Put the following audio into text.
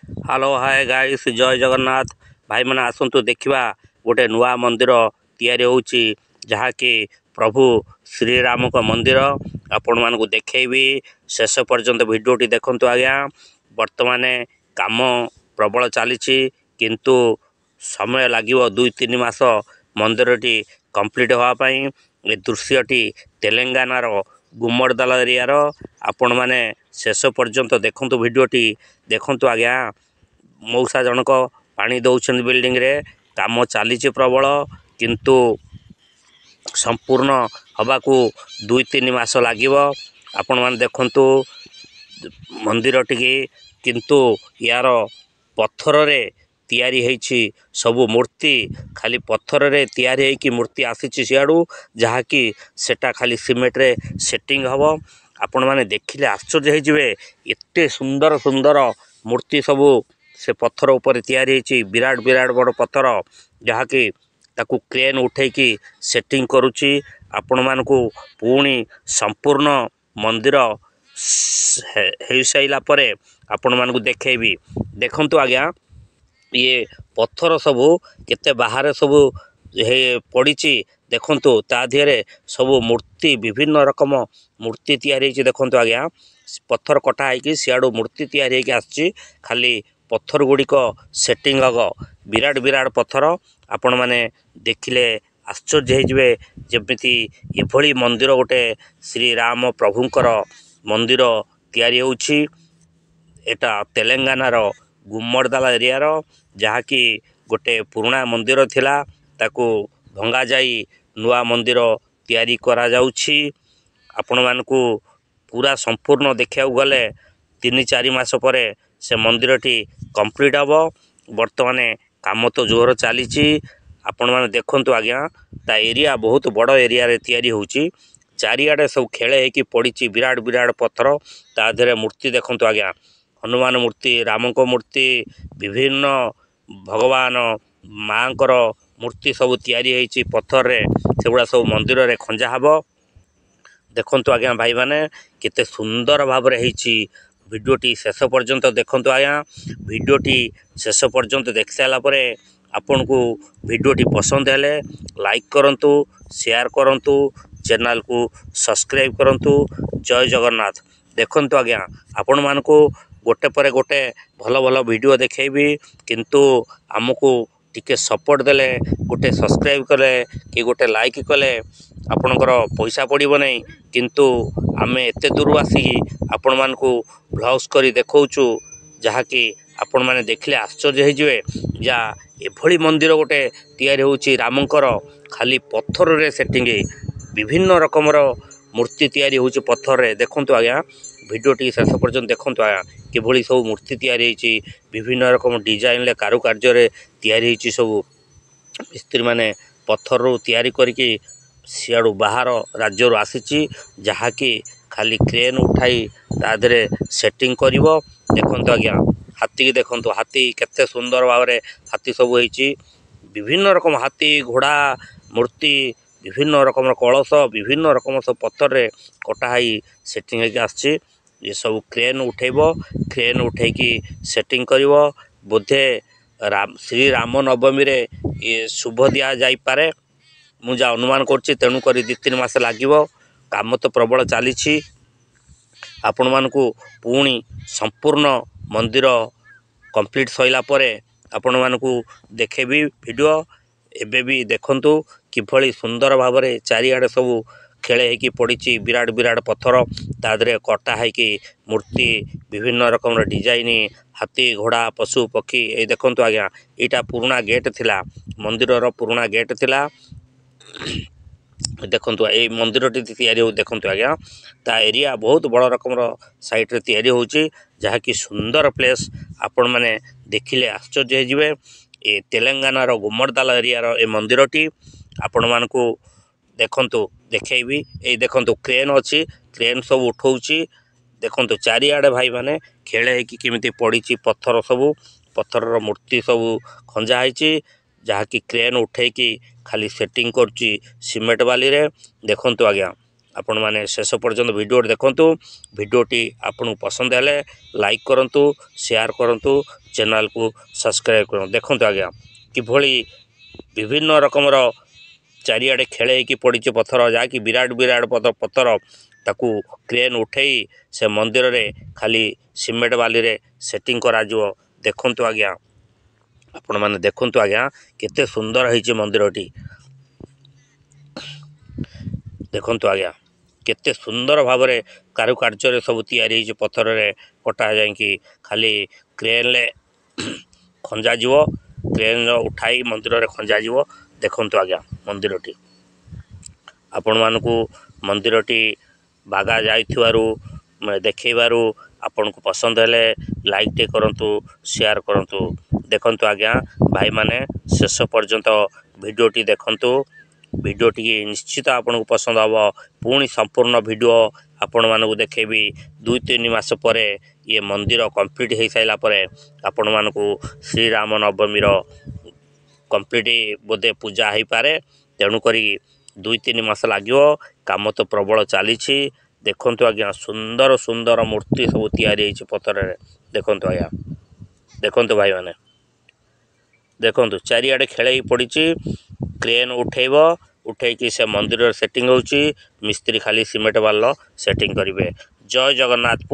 Hello hi guys जय जगन्नाथ भाई मैंने आसतु देखा गोटे नुआ मंदिर तैयारी होउची जहाँकि प्रभु श्रीराम का मंदिर आपण मानक देखी शेष पर्यंत भिडियोटी देखंतु आज्ञा वर्तमान काम प्रबल चली किंतु समय लगे 2-3 मास मंदिरटी कंप्लीट होगापाई ए दृश्यटी तेलंगानार गुम्मड़दाल एरियार आपण मैंने शेष पर्यंत देखंतु भिडियोटी देखंतु आज्ञा मौसा जनक पानी दौरान बिल्डिंग रे काम चली प्रबल किंतु संपूर्ण हवा को 2-3 मास लगे आपण मैंने देखंतु मंदिर टी किंतु यार पत्थर रे तैयारी होईची सबु मूर्ति खाली पत्थर रे तैयारी होईकी मूर्ति आसीची सियाडू जहाँकि सेटा खाली सीमेंट रे सेटिंग हबो आपण माने देखिले आश्चर्य हो जिवे एते सुंदर सुंदर मूर्ति सबु से पत्थर ऊपर तैयारी होईची विराट विराट बड़ पत्थर जहाँकि ताकू क्रेन उठेकी सेटिंग करूची आपण मानकू पुणी संपूर्ण मंदिर हो साइला परे आपण मानकू देखेबी देखंतु आज्ञा ये पत्थर सबू केते बाहर सबू पड़ीची देखंतु ता दिहरे सबू मूर्ति विभिन्न रकम मूर्ति तैयारी होईची देखंतु आज्ञा पत्थर कटा होईकी सियाडू मूर्ति तैयारी होईकी आछी खाली पत्थर गुड़िक सेटिंग हग विराट विराट पत्थर आपण माने देखिले आश्चर्य होइजिवे जेमिति एभली मंदिर गोटे श्री राम प्रभुंकर मंदिर तैयारी होउची एटा तेलंगानार गुम्मड़दाल एरियार जहाँकि गोटे पुराना मंदिर थिला ताकू भंगा जाई नुआ मंदिर तैयारी करा जाउची आपण मानकू पूरा संपूर्ण देखिया गले 3-4 मास परे से मंदिरटी कंप्लीट हबो वर्तमान काम तो जोर चली आपण माने देखंतु आज्ञा ता एरिया बहुत बड़ एरिया रे तैयारी होउची चारियाडे सब खेले हेकी पड़ीची विराट विराट पत्थर ता धरे मूर्ति देखंतु आज्ञा हनुमान मूर्ति राम को मूर्ति विभिन्न भगवान माँकर मूर्ति सब तैयारी होईची पत्थर रे सेगुड़ा सब मंदिर रे खंजा हबो देखंतु आज्ञा भाई माने केते सुंदर भाव रे होईची भिडियोटी शेष पर्यंत देखंतु आज्ञा भिडियोटी शेष पर्यंत देख सारा परे आपन को भिडियोटी पसंद हेले लाइक करंतु शेयर करंतु चैनल को सब्सक्राइब करंतु जय जगन्नाथ देखंतु आज्ञा आपण मानको गोटे परे गोटे भल भल वीडियो देखेबी किंतु आमको टिके सपोर्ट देले गोटे सब्सक्राइब कले कि गोटे लाइक कले आपणकर पैसा पड़ो नहीं किंतु आमे एते दूर आसिकी आपण मानकू ब्लॉग्स करी देखौचु जहाँकि आपण माने देखले आश्चर्य हो जिवे जा एभली मंदिर गोटे तैयारी होउची रामंकर खाली पत्थर रे सेटिंग विभिन्न रकमर मूर्ति तैयारी होउची पत्थर रे देखंतु आज्ञा भिडियोटी शेष पर्यंत देखंतु आज्ञा किभली सब मूर्ति तैयारी होइची विभिन्न रकम डिजाइन ले कारुकार्य रे तैयारी होइची सब मिस्त्री माने पत्थर रो तैयारी करके सियाड़ू बाहर राज्य आसीची जहाँकि खाली क्रेन उठाई तादरे सेटिंग करिवो देखंतु आज्ञा हाथी की देखंतु हाथी केते सुंदर भाव रे हाथी सब होइची विभिन्न रकम हाथी घोड़ा मूर्ति विभिन्न रकम कलश विभिन्न रकम सब पत्थर रे कटा हाई सेटिंग होइकी आछी ये सब क्रेन उठेबो क्रेन उठेकी सेटिंग करिवो बोधे श्री राम नवमी रे ये शुभ दिया जाई पारे मुझे अनुमान करछि तेणु करी 2-3 मास लागिवो काम तो प्रबल चली आपण मानकू पुणी संपूर्ण मंदिर कंप्लीट सइला परे आपण मानकू देखेबी वीडियो एबे भी देखंतु किभली सुंदर भाव रे चारियाडे सब खेले हेकी पड़ीची विराट विराट पत्थर तादरे कटा हेकी मूर्ति विभिन्न रकम डिजाइन हाथी घोड़ा पशु पक्षी ए देखंतु आज्ञा एटा पुराना गेट थिला मंदिर रो पुराना गेट थिला देखंतु ए मंदिर टी तैयारी हो देखंतु आज्ञा ता एरिया बहुत बड़ रकम साइट रे तैयारी होउची जहाँकि सुंदर प्लेस आपण माने देखिले आश्चर्य हो जिवे ए तेलंगानार गुम्मड़दाल एरियार ए मंदिर टी आपण मानकू देखंतु देखेबी ए देखंतु क्रेन अछि क्रेन सब उठौची देखंतु चारियाडे भाई माने खेले हेकी किमिति पड़ीची पत्थर सबू पत्थर रो मूर्ति सबू खंजा होईची जहाँकि क्रेन उठेकी खाली सेटिंग करची सीमेंट बाली रे देखंतु आज्ञा आपण मैंने शेष पर्यंत भिडियो देखु भिडियोटी आपन पसंद हेले लाइक करूँ शेयर करूँ चैनल को सब्सक्राइब करूँ देखु आज्ञा किभली विभिन्न रकम चारिआडे खेल पड़ी पत्थर जहाँकि विराट विराट पत्थर ताकू क्रेन उठे से मंदिर रे खाली सीमेंट बाली रे सेटिंग करा देखु आज्ञा आपण मैंने देखु आज्ञा केते सुंदर है मंदिरटी देखु आज्ञा केते सुंदर भाव में कारुकार्य सब तैयारी पत्थर रे कटा जाकि खाली क्रेन ले खंजा जीव क्रेन उठाई मंदिर रे खंजा जीव देखु आज्ञा मंदिरटी आपण मानकू मंदिरटी बागा जाइथिवारु देखैबारु आपन को पसंद हेले लाइक टे करंतु शेयर करंतु देखंतु आज्ञा भाई माने शेष पर्यंत भिडियोटी देखंतु भिडियोटी निश्चित आपन को पसंद हबो पुणी संपूर्ण वीडियो आपण मानकू देखेबी 2-3 मास परे ये मंदिर कंप्लीट हो साइला परे आपण मानकू श्री राम नवमी रो कंप्लीट बोधे पूजा हो पारे तेणु करी 2-3 मास लगे काम तो प्रबल चली देखु आज्ञा सुंदर सुंदर मूर्ति सब तैयारी पत्थर देखु आज्ञा देखु भाई मैंने देखु चारिआडे खेल पड़ी क्रेन उठेब उठे से मंदिर सेटिंग होची मिस्त्री खाली सीमेंट बाल सेटिंग करेंगे जय जगन्नाथ।